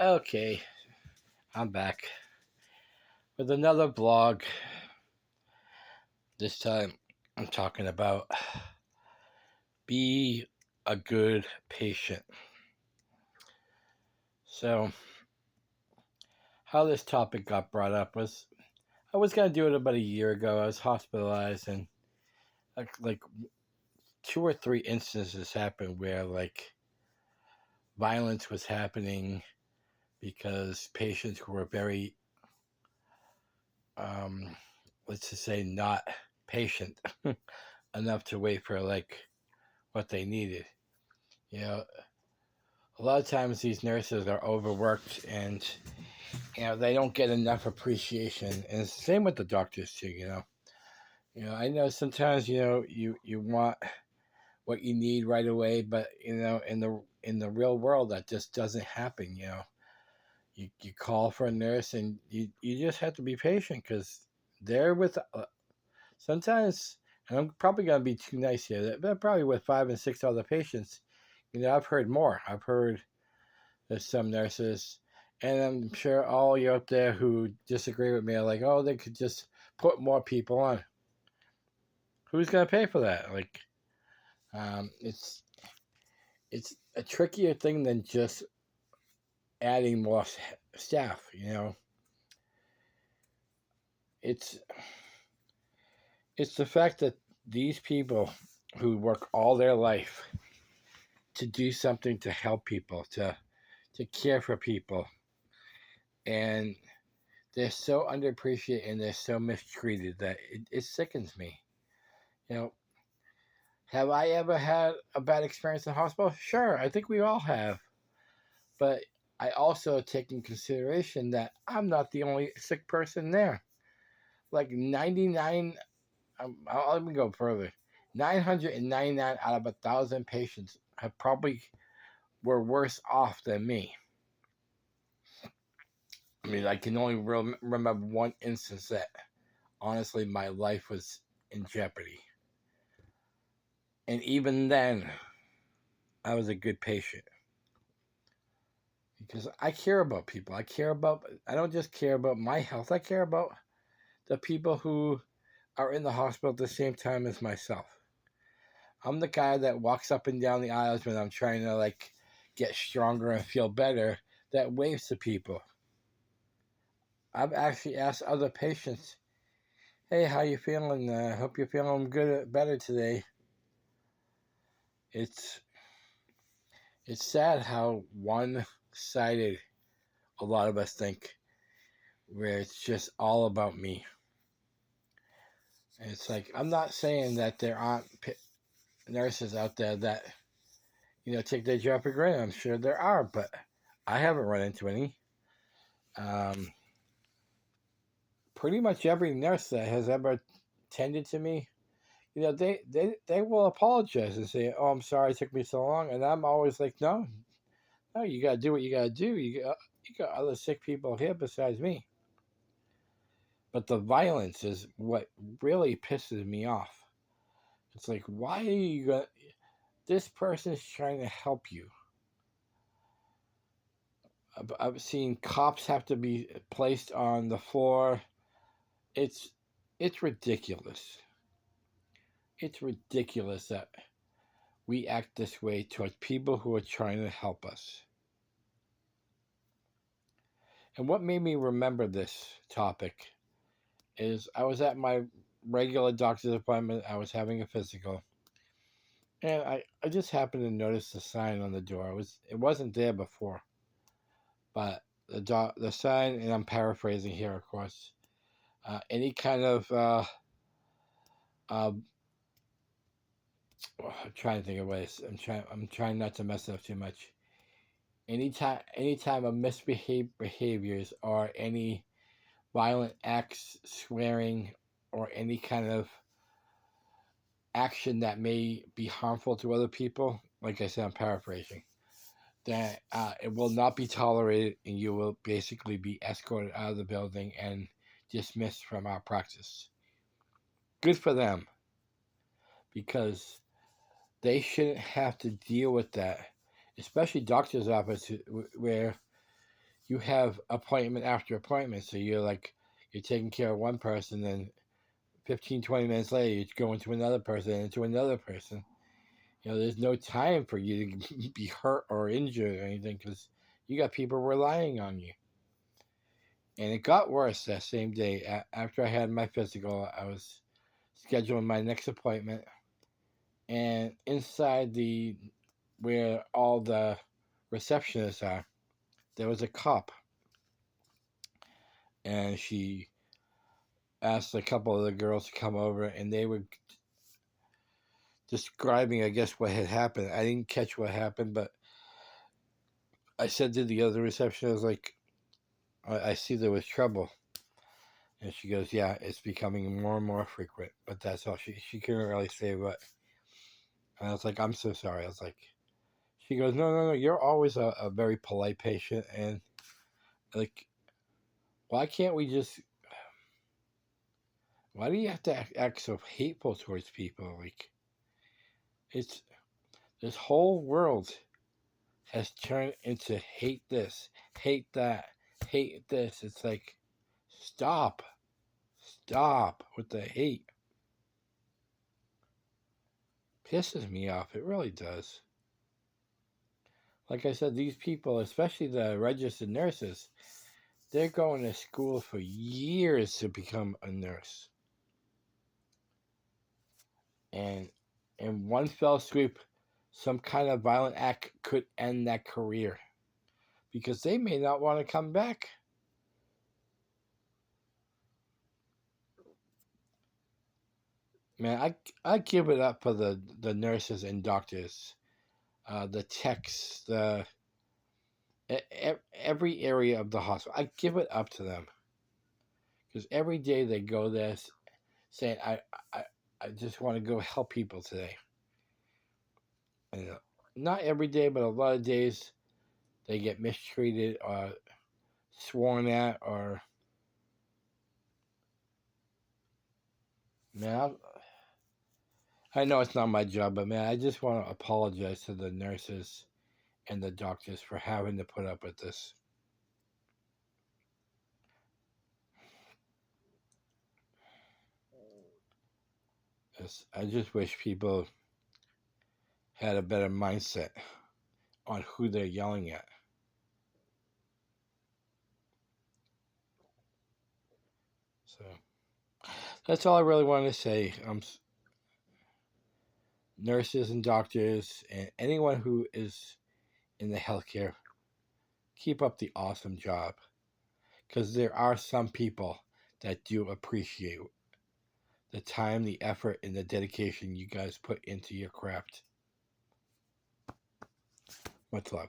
Okay, I'm back with another vlog. This time I'm talking about be a good patient. So, how this topic got brought up was I was going to do it about a year ago. I was hospitalized, and like two or three instances happened where violence was happening because patients were very, um, let's just say, not patient enough to wait for what they needed. You know, a lot of times these nurses are overworked and they don't get enough appreciation, and it's the same with the doctors too. I know sometimes you want what you need right away, but in the real world that just doesn't happen. You call for a nurse, and you just have to be patient because they're with sometimes, and I'm probably going to be too nice here, they're probably with 5 and 6 other patients. I've heard more. I've heard there's some nurses, and I'm sure all you out there who disagree with me are like, oh, they could just put more people on. Who's gonna pay for that? It's a trickier thing than just adding more staff. It's it's the fact that these people who work all their life to do something to help people, to care for people, and they're so underappreciated and they're so mistreated that it sickens me. You know, have I ever had a bad experience in the hospital? Sure, I think we all have. But I also take in consideration that I'm not the only sick person there. Like 99, let me go further. 999 out of 1,000 patients have probably were worse off than me. I mean, I can only remember one instance that honestly my life was in jeopardy. And even then, I was a good patient because I care about people. I don't just care about my health, I care about the people who are in the hospital at the same time as myself. I'm the guy that walks up and down the aisles when I'm trying to get stronger and feel better, that waves to people. I've actually asked other patients, "Hey, how you feeling? Hope you're feeling better today." It's it's sad how one-sided a lot of us think, where it's just all about me. And it's like, I'm not saying that there aren't nurses out there that take their job for granted. I'm sure there are, but I haven't run into any. Um, Pretty much every nurse that has ever tended to me, they will apologize and say, "Oh, I'm sorry it took me so long," and I'm always like, "No, no, you gotta do what you gotta do. You got other sick people here besides me." But the violence is what really pisses me off. It's like, why are you gonna? This person is trying to help you. I've seen cops have to be placed on the floor. It's it's ridiculous. It's ridiculous that we act this way towards people who are trying to help us. And what made me remember this topic is I was at my regular doctor's appointment. I was having a physical, and I just happened to notice the sign on the door. It wasn't there before, but the sign, and I'm paraphrasing here, of course. Any kind of uh, I'm trying to think of ways. I'm trying not to mess it up too much. Anytime of misbehaved behaviors or any violent acts, swearing, or any kind of action that may be harmful to other people, like I said, I'm paraphrasing, that it will not be tolerated, and you will basically be escorted out of the building and dismissed from our practice. Good for them, because they shouldn't have to deal with that, especially doctor's office where you have appointment after appointment. So you're taking care of one person, then 15, 20 minutes later, you're going to another person and to another person. There's no time for you to be hurt or injured or anything because you got people relying on you. And it got worse that same day. After I had my physical, I was scheduling my next appointment. And inside where all the receptionists are, there was a cop. And she asked a couple of the girls to come over, and they were describing, I guess, what had happened. I didn't catch what happened, but I said to the other receptionist, like, I see there was trouble. And she goes, yeah, it's becoming more and more frequent. But that's all. She couldn't really say what. And I was like, I'm so sorry. I was like, she goes, no, you're always a very polite patient. And, like, why can't we just, why do you have to act so hateful towards people? Like, it's, this whole world has turned into hate this, hate that, hate this. It's like, stop with the hate. Pisses me off. It really does. Like I said, these people, especially the registered nurses, they're going to school for years to become a nurse. And in one fell swoop, some kind of violent act could end that career because they may not want to come back. Man, I give it up for the nurses and doctors, the techs, every area of the hospital. I give it up to them because every day they go there saying, I just want to go help people today. And not every day, but a lot of days they get mistreated or sworn at or, man, I know it's not my job, but man, I just want to apologize to the nurses and the doctors for having to put up with this. I just wish people had a better mindset on who they're yelling at. So that's all I really wanted to say. Nurses and doctors and anyone who is in the healthcare, keep up the awesome job. Because there are some people that do appreciate the time, the effort, and the dedication you guys put into your craft. Much love.